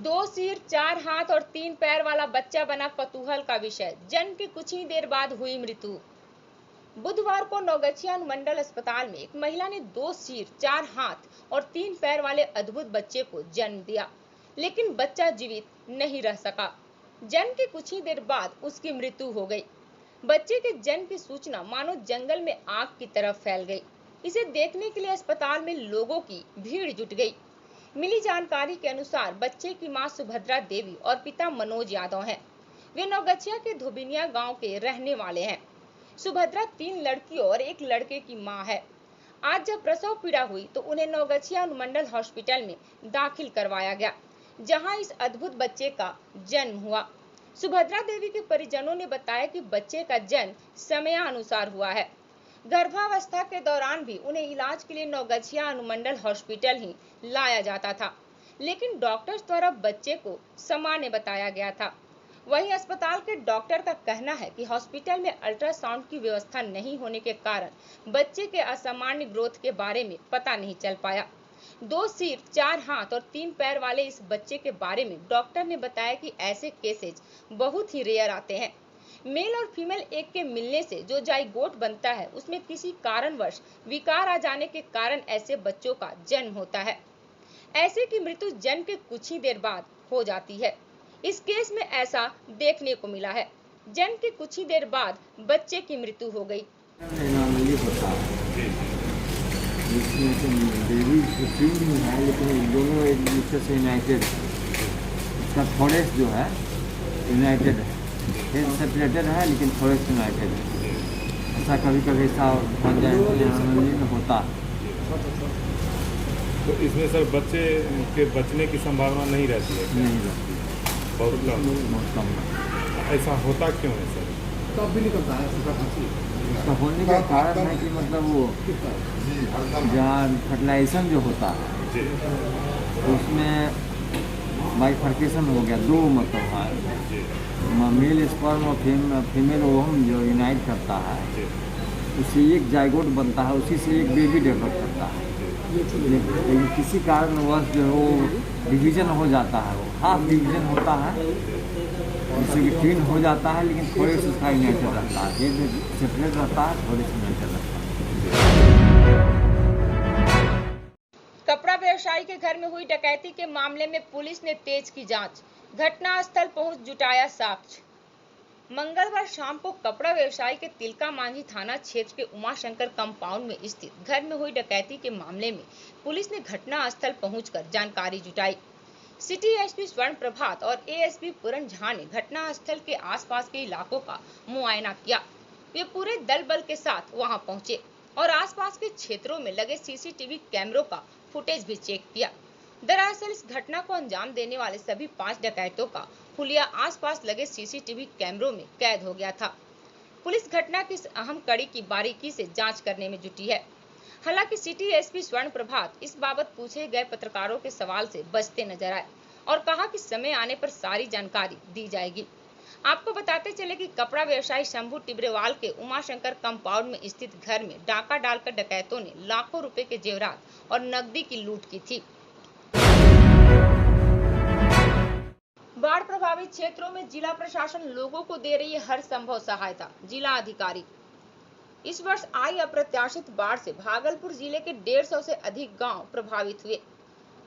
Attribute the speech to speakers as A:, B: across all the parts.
A: दो सिर, चार हाथ और तीन पैर वाला बच्चा बना कौतूहल का विषय। जन्म के कुछ ही देर बाद हुई मृत्यु। बुधवार को नवगछिया अनुमंडल अस्पताल में एक महिला ने दो सिर, चार हाथ और तीन पैर वाले अद्भुत बच्चे को जन्म दिया, लेकिन बच्चा जीवित नहीं रह सका। जन्म के कुछ ही देर बाद उसकी मृत्यु हो गई। बच्चे के जन्म की सूचना मानो जंगल में आग की तरह फैल गई। इसे देखने के लिए अस्पताल में लोगों की भीड़ जुट गई। मिली जानकारी के अनुसार बच्चे की मां सुभद्रा देवी और पिता मनोज यादव हैं। वे नवगछिया के धोबिनिया गांव के रहने वाले हैं। सुभद्रा 3 लड़कियों और 1 लड़के की मां है। आज जब प्रसव पीड़ा हुई तो उन्हें नवगछिया अनुमंडल हॉस्पिटल में दाखिल करवाया गया, जहां इस अद्भुत बच्चे का जन्म हुआ। सुभद्रा देवी के परिजनों ने बताया कि बच्चे का जन्म समयानुसार हुआ है। गर्भावस्था के दौरान भी उन्हें इलाज के लिए नवगछिया अनुमंडल हॉस्पिटल ही लाया जाता था, लेकिन डॉक्टर्स द्वारा बच्चे को सामान्य बताया गया था। वहीं अस्पताल के डॉक्टर का कहना है कि हॉस्पिटल में अल्ट्रासाउंड की व्यवस्था नहीं होने के कारण बच्चे के असामान्य ग्रोथ के बारे में पता नहीं चल पाया। 2 सिर, 4 हाथ और 3 पैर वाले इस बच्चे के बारे में डॉक्टर ने बताया कि ऐसे केसेज बहुत ही रेयर आते हैं। मेल और फीमेल एक के मिलने से जो जाइगोट बनता है, उसमें किसी कारणवश विकार आ जाने के कारण ऐसे बच्चों का जन्म होता है। ऐसे की मृत्यु जन्म के कुछ ही देर बाद हो जाती है। इस केस में ऐसा देखने को मिला है। जन्म के कुछ ही देर बाद बच्चे की मृत्यु हो गई।
B: लेकिन दोनों एक दूसरे से यूनाइटेड, इसका फॉरेस्ट जो है यूनाइटेड है, सेपरेटेड है लेकिन फॉरेस्ट यूनाइटेड है। ऐसा कभी कभी ऐसा होता है।
C: तो इसमें सर बच्चे के बचने की संभावना नहीं रहती है?
B: नहीं रहती,
C: बहुत कम। ऐसा होता क्यों है सर?
D: तब भी निकलता है
B: इसका होने का कारण है कि मतलब वो जहाँ फर्टिलाइजेशन जो होता है उसमें बाइफर्केशन हो गया, 2 मतलब है मेल स्पर्म और फीमेल ओवम जो यूनाइट करता है, उससे एक जाइगोट बनता है, उसी से एक बेबी डेवलप करता है। लेकिन किसी कारणवश जो है वो डिवीज़न हो जाता है, वो हाफ डिवीज़न होता है, जिससे कि ट्विन हो जाता है, लेकिन थोड़े से उसका यूनाइटेड रहता है। ये सेपरेट रहता है, थोड़े से यूनाइटेड रहता है।
A: कपड़ा व्यवसायी के घर में हुई डकैती के मामले में पुलिस ने तेज की जांच। घटनास्थल पहुंच जुटाया साक्ष्य। मंगलवार शाम को कपड़ा व्यवसायी के तिलका मांझी थाना क्षेत्र के उमाशंकर कंपाउंड में स्थित घर में हुई डकैती के मामले में पुलिस ने घटनास्थल पहुंचकर जानकारी जुटाई। सिटी एसपी स्वर्ण प्रभात और एएसपी पूरन झा ने घटनास्थल के आसपास के इलाकों का मुआयना किया। वे पूरे दल बल के साथ वहां पहुंचे और आसपास के क्षेत्रों में लगे सीसीटीवी कैमरों का फुटेज भी चेक किया। दरअसल इस घटना को अंजाम देने वाले सभी 5 डकैतों का हुलिया आसपास लगे सीसीटीवी कैमरों में कैद हो गया था। पुलिस घटना की इस अहम कड़ी की बारीकी से जांच करने में जुटी है। हालांकि सिटी एसपी स्वर्ण प्रभात इस बाबत पूछे गए पत्रकारों के सवाल से बचते नजर आए और कहा कि समय आने पर सारी जानकारी दी जाएगी। आपको बताते चले कि कपड़ा व्यवसायी शंभू टिब्रेवाल के उमाशंकर कंपाउंड में स्थित घर में डाका डालकर डकैतों ने लाखों रुपए के जेवरात और नकदी की लूट की थी। बाढ़ प्रभावित क्षेत्रों में जिला प्रशासन लोगों को दे रही है हर संभव सहायता। जिला अधिकारी। इस वर्ष आई अप्रत्याशित बाढ़ से भागलपुर जिले के 150 से अधिक गांव प्रभावित हुए।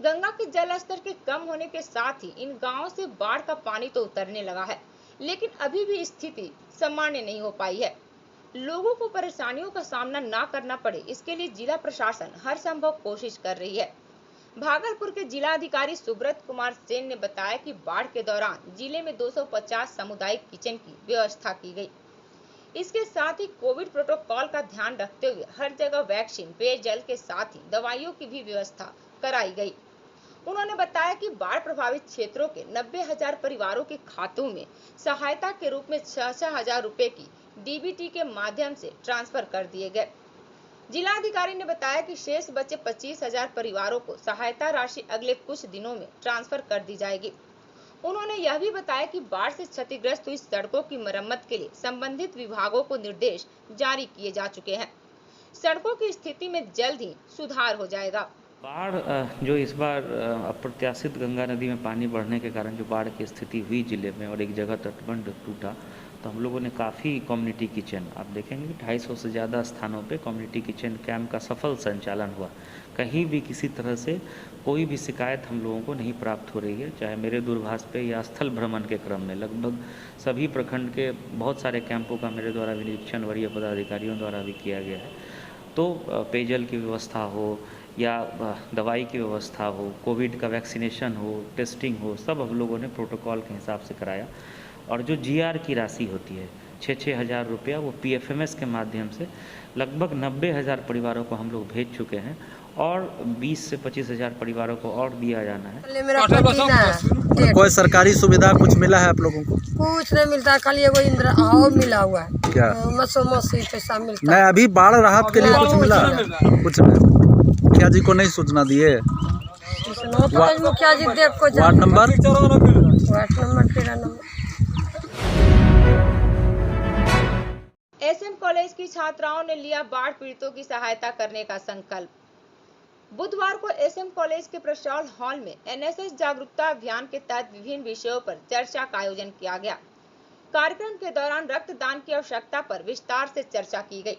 A: गंगा के जल स्तर के कम होने के साथ ही इन गांवों से बाढ़ का पानी तो उतरने लगा है, लेकिन अभी भी स्थिति सामान्य नहीं हो पाई है। लोगों को परेशानियों का सामना न करना पड़े, इसके लिए जिला प्रशासन हर संभव कोशिश कर रही है। भागलपुर के जिला अधिकारी सुब्रत कुमार सेन ने बताया कि बाढ़ के दौरान जिले में 250 सामुदायिक किचन की व्यवस्था की गई। इसके साथ ही कोविड प्रोटोकॉल का ध्यान रखते हुए हर जगह वैक्सीन, पेयजल के साथ ही दवाइयों की भी व्यवस्था कराई गई। उन्होंने बताया कि बाढ़ प्रभावित क्षेत्रों के 90,000 परिवारों के खातों में सहायता के रूप में 6,000 रुपए की डीबीटी के माध्यम से ट्रांसफर कर दिए गए। जिलाधिकारी ने बताया कि शेष बचे 25,000 परिवारों को सहायता राशि अगले कुछ दिनों में ट्रांसफर कर दी जाएगी। उन्होंने यह भी बताया कि बाढ़ से क्षतिग्रस्त हुई सड़कों की मरम्मत के लिए संबंधित विभागों को निर्देश जारी किए जा चुके हैं। सड़कों की स्थिति में जल्द ही सुधार हो जाएगा।
D: बाढ़ जो इस बार अप्रत्याशित गंगा नदी में पानी बढ़ने के कारण जो बाढ़ की स्थिति हुई जिले में और एक जगह तटबंध टूटा, तो हम लोगों ने काफ़ी कम्युनिटी किचन, आप देखेंगे 250 से ज़्यादा स्थानों पे कम्युनिटी किचन कैंप का सफल संचालन हुआ। कहीं भी किसी तरह से कोई भी शिकायत हम लोगों को नहीं प्राप्त हो रही है, चाहे मेरे दूरभाष पे या स्थल भ्रमण के क्रम में लगभग सभी प्रखंड के बहुत सारे कैंपों का मेरे द्वारा भी निरीक्षण वरीय पदाधिकारियों द्वारा भी किया गया है। तो पेयजल की व्यवस्था हो या दवाई की व्यवस्था हो, कोविड का वैक्सीनेशन हो, टेस्टिंग हो, सब हम लोगों ने प्रोटोकॉल के हिसाब से कराया। और जो जीआर की राशि होती है 6-6 हज़ार रुपया, वो पीएफएमएस के माध्यम से लगभग 90,000 परिवारों को हम लोग भेज चुके हैं और 20 से 25 हज़ार परिवारों को और दिया जाना है।
E: कोई सरकारी सुविधा कुछ मिला है आप लोगों को?
F: कुछ नहीं मिलता, खाली एगो इंदिरा आवास मिला हुआ है।
E: क्या
F: मसोमसी पैसा मिलता
E: नहीं, अभी बाढ़ राहत के लिए कुछ मिला? कुछ नहीं। मुखिया जी को नहीं सूचना दिए?
F: मुखिया जी देव को
E: वार्ड नंबर
F: 13 नंबर।
A: एसएम कॉलेज की छात्राओं ने लिया बाढ़ पीड़ितों की सहायता करने का संकल्प। बुधवार को एसएम कॉलेज के प्रशाल हॉल में एनएसएस जागरूकता अभियान के तहत विभिन्न विषयों पर चर्चा का आयोजन किया गया। कार्यक्रम के दौरान रक्तदान की आवश्यकता पर विस्तार से चर्चा की गई।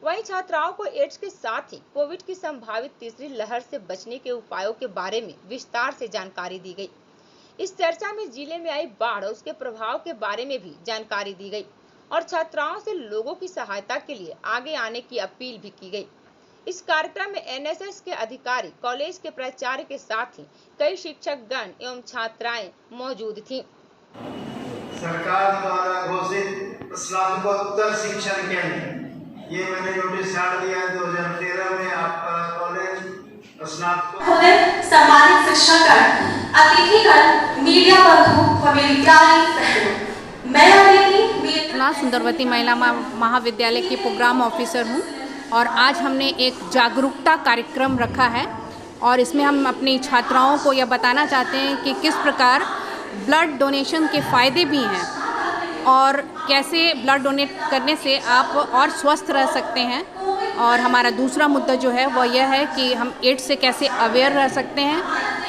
A: वहीं छात्राओं को एड्स के साथ ही कोविड की संभावित तीसरी लहर से बचने के उपायों के बारे में विस्तार से जानकारी दी गई। इस चर्चा में जिले में आई बाढ़ और उसके प्रभाव के बारे में भी जानकारी दी गई और छात्राओं से लोगों की सहायता के लिए आगे आने की अपील भी की गई। इस कार्यक्रम में एनएसएस के अधिकारी, कॉलेज के प्राचार्य के साथ ही कई शिक्षक गण एवं छात्राएं मौजूद थीं।
G: सरकार द्वारा घोषित स्नातकोत्तर शिक्षण केंद्र, ये मैंने नोटिस डाल दिया है 2013 में आपका कॉलेज स्नातक
H: सम्मानित शिक्षकगण, अतिथिगण, मीडिया बंधु व मेरी प्यारी बहनों, मैं अदिति
I: सुंदरवती महिला महाविद्यालय की प्रोग्राम ऑफिसर हूँ और आज हमने एक जागरूकता कार्यक्रम रखा है और इसमें हम अपनी छात्राओं को यह बताना चाहते हैं कि किस प्रकार ब्लड डोनेशन के फ़ायदे भी हैं और कैसे ब्लड डोनेट करने से आप और स्वस्थ रह सकते हैं। और हमारा दूसरा मुद्दा जो है वह यह है कि हम एड्स से कैसे अवेयर रह सकते हैं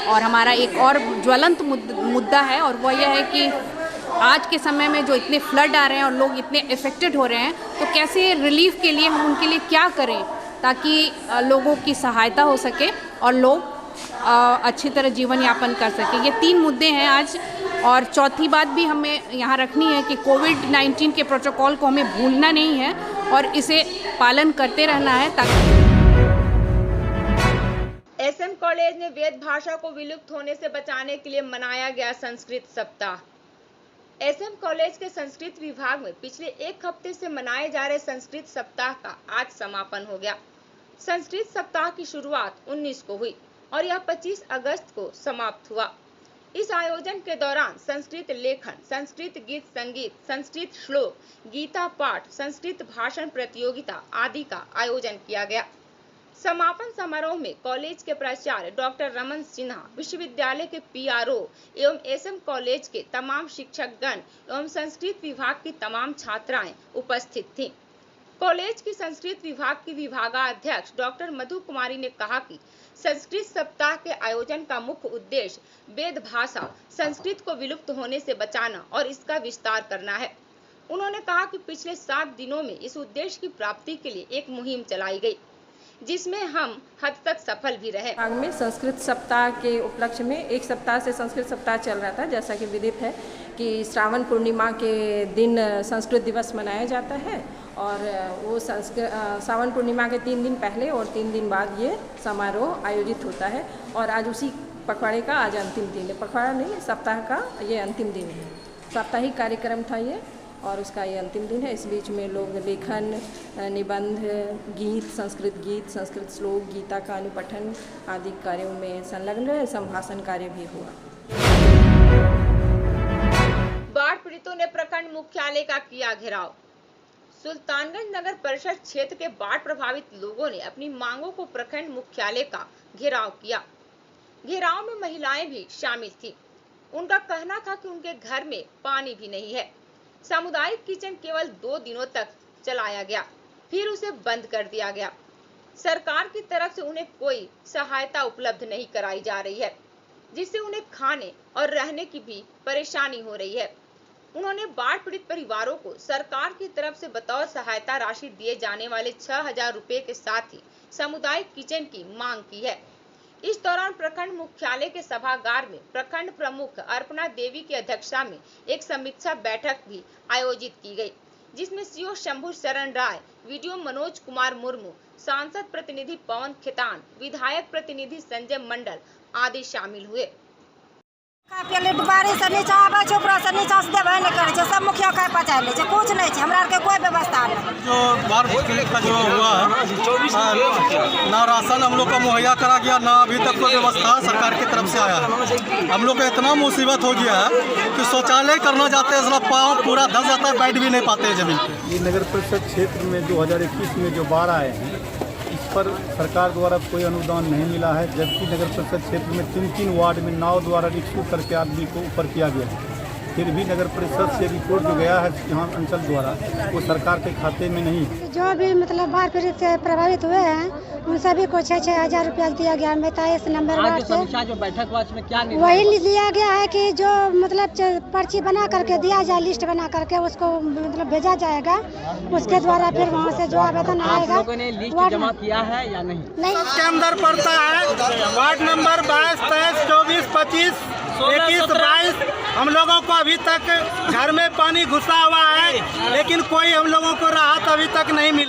I: और हमारा एक और ज्वलंत मुद्दा है और वह यह है कि आज के समय में जो इतने फ्लड आ रहे हैं और लोग इतने इफ़ेक्टेड हो रहे हैं, तो कैसे रिलीफ के लिए हम उनके लिए क्या करें ताकि लोगों की सहायता हो सके और लोग अच्छी तरह जीवन यापन कर सके। ये 3 मुद्दे हैं आज। और चौथी बात भी हमें यहाँ रखनी है कि कोविड-19 के प्रोटोकॉल को हमें भूलना नहीं है और इसे पालन करते रहना है ताकि
A: एसएम कॉलेज में वेद भाषा को विलुप्त होने से बचाने के लिए मनाया गया संस्कृत सप्ताह। एसएम कॉलेज के संस्कृत विभाग में पिछले 1 हफ्ते से मनाए जा रहे संस्कृत सप्ताह का आज समापन हो गया। संस्कृत सप्ताह की शुरुआत 19 को हुई और यह 25 अगस्त को समाप्त हुआ। इस आयोजन के दौरान संस्कृत लेखन, संस्कृत गीत संगीत, संस्कृत श्लोक, गीता पाठ, संस्कृत भाषण प्रतियोगिता आदि का आयोजन किया गया। समापन समारोह में कॉलेज के प्राचार्य डॉक्टर रमन सिन्हा, विश्वविद्यालय के पीआरओ एवं एसएम कॉलेज के तमाम शिक्षकगण एवं संस्कृत विभाग की तमाम छात्राएं उपस्थित थीं। कॉलेज की संस्कृत विभाग की विभागाध्यक्ष डॉक्टर मधु कुमारी ने कहा कि संस्कृत सप्ताह के आयोजन का मुख्य उद्देश्य वेद भाषा संस्कृत को विलुप्त होने से बचाना और इसका विस्तार करना है। उन्होंने कहा कि पिछले 7 दिनों में इस उद्देश्य की प्राप्ति के लिए एक मुहिम चलाई गई, जिसमें हम हद तक सफल भी रहे।
J: भाग में संस्कृत सप्ताह के उपलक्ष्य में 1 सप्ताह से संस्कृत सप्ताह चल रहा था। जैसा कि विदित है कि श्रावण पूर्णिमा के दिन संस्कृत दिवस मनाया जाता है और वो श्रावण पूर्णिमा के 3 दिन पहले और 3 दिन बाद ये समारोह आयोजित होता है और आज उसी पखवाड़े का आज अंतिम दिन है। पखवाड़ा नहीं, सप्ताह का ये अंतिम दिन है। साप्ताहिक कार्यक्रम था ये और उसका ये अंतिम दिन है। इस बीच में लोग लेखन, निबंध, गीत, संस्कृत श्लोक, गीता का अनुपठन आदि कार्यों में संलग्न रहे। संभाषण कार्य भी हुआ।
A: बाढ़ पीड़ितों ने प्रखंड मुख्यालय का किया घेराव। सुल्तानगंज नगर परिषद क्षेत्र के बाढ़ प्रभावित लोगों ने अपनी मांगों को प्रखंड मुख्यालय का घेराव किया। घेराव में महिलाएं भी शामिल थी। उनका कहना था कि उनके घर में पानी भी नहीं है। सामुदायिक किचन केवल 2 दिनों तक चलाया गया, फिर उसे बंद कर दिया गया। सरकार की तरफ से उन्हें कोई सहायता उपलब्ध नहीं कराई जा रही है, जिससे उन्हें खाने और रहने की भी परेशानी हो रही है। उन्होंने बाढ़ पीड़ित परिवारों को सरकार की तरफ से बतौर सहायता राशि दिए जाने वाले 6,000 रुपए के साथ ही सामुदायिक किचन की मांग की है। इस दौरान प्रखंड मुख्यालय के सभागार में प्रखंड प्रमुख अर्पणा देवी की अध्यक्षता में एक समीक्षा बैठक भी आयोजित की गई, जिसमें सीओ शंभू शरण राय, वीडियो मनोज कुमार मुर्मू, सांसद प्रतिनिधि पवन खेतान, विधायक प्रतिनिधि संजय मंडल आदि शामिल हुए।
K: बारिश से नीचा आवे छै, ऊपर से नीचा से देबे नहीं करे छै, सब मुखिया का पचा ले छै, कुछ नहीं छै, हमरा के कोई व्यवस्था नहीं।
L: जो बाढ़ का जो हुआ है ना राशन हम लोग को मुहैया करा गया, ना अभी तक कोई व्यवस्था सरकार की तरफ से आया है। हम लोग को इतना मुसीबत हो गया है कि शौचालय करना जाते हैं, पाँव पूरा धस जाता है, बैठ भी नहीं पाते हैं जमीन पे।
M: ये नगर परिषद क्षेत्र में 2021 में जो बाढ़ आए हैं, इस पर सरकार द्वारा कोई अनुदान नहीं मिला है, जबकि नगर परिषद क्षेत्र में 3 वार्ड में नाव द्वारा रिक्शू करके आदमी को ऊपर किया गया है। फिर भी नगर परिषद से रिपोर्ट जो गया है यहाँ अंचल द्वारा, वो सरकार के खाते में नहीं है।
N: जो भी मतलब बाढ़ पीड़ित से प्रभावित हुए हैं उन सभी को 6-6 हजार रुपया दिया गया। 23 नंबर वार्ड से
O: जो बैठक हुआ उसमें क्या
N: वही लिया गया है कि जो मतलब पर्ची बना करके दिया जाए, लिस्ट बना करके उसको मतलब भेजा जाएगा, उसके द्वारा फिर वहाँ से जो आवेदन आएगा।
O: लिस्ट जमा किया है या नहीं?
G: के अंदर पड़ता है वार्ड नंबर 22, 23, 24, 25, 21, 22। हम लोगों को अभी तक घर में पानी घुसा हुआ है, लेकिन कोई हम लोगों को राहत अभी तक नहीं मिली।